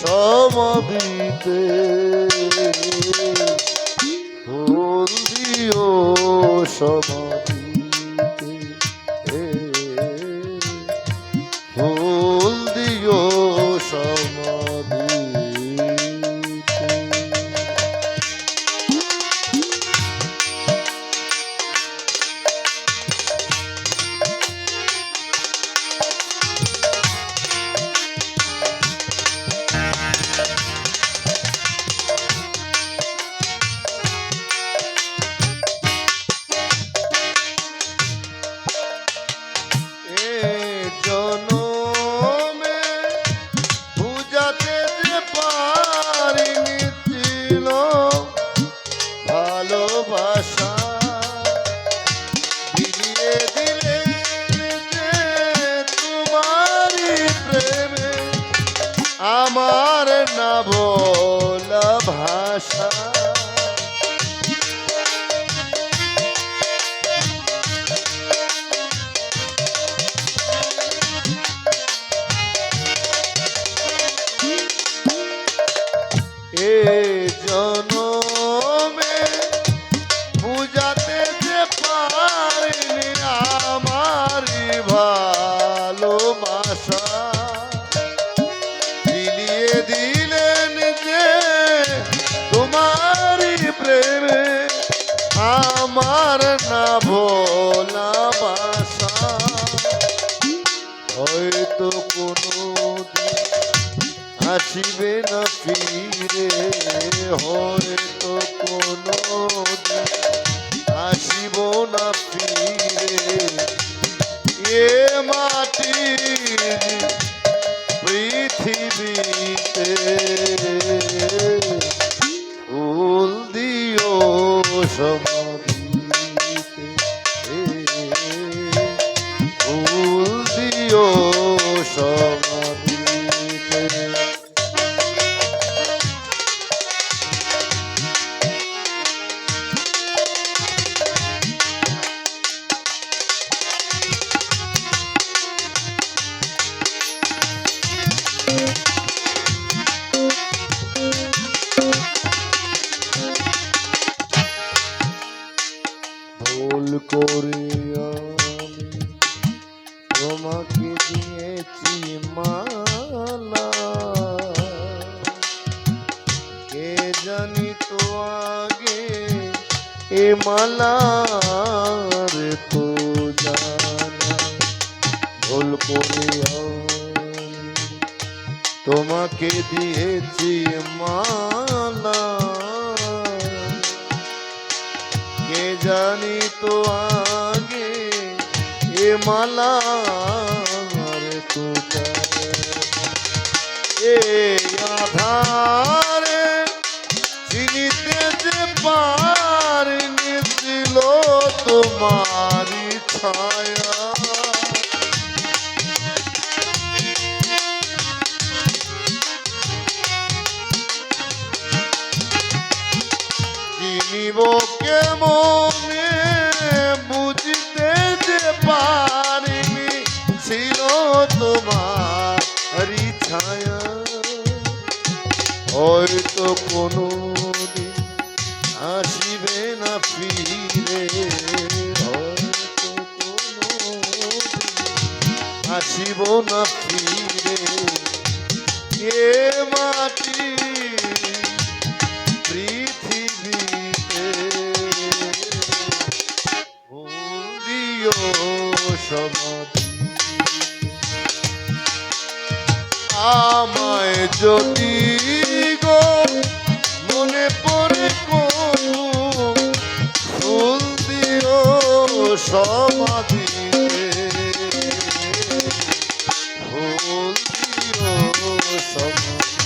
সমাধিতে ফুল দিও সমাধিতে ফুল দিও সমাধিতে। ভালোবাসা বিলিয়ে দিলে যে তোমারই প্রেমে আমার না বলা ভাষা। এ জনমে বুঝাতে যে পারিনি আমারই ভালোবাসা বিলিয়ে দিলেন যে তোমারই প্রেমে আমার না ভোলা বাসা। হয়তো কোনো আসিবে না ফিরে, হয়তো কোনো আসিব না ফিরে এ মাটির পৃথিবীতে ফুল দিও সমাধিতে ফুল দিও সমাধিতে। ভুল করে আমি তোমাকে দিয়েছি মালা, কে জানি তো আগে এ মালার তো জানা। ভুল করে আমি তোমাকে দিয়েছি মালা, কে জানি তো আগে এ মালার তো এ আধারে চিনিতে যে পারিনি ছিল তোমারি ছায়া। চিনিব কেমনে বুঝতে যে পারিনি ছিল তোমারি ছায়া। হয়তো কোনো দিন আসিবে না ফিরে, হয়তো কোনো দিন আসিব না ফিরে এ মাটি পৃথিবীতে ফুল দিও সমাধি। আমায় যদি গো মনে পড়ে কোনো ফুল দিও সমাধিতে ফুল দিও সমাধি।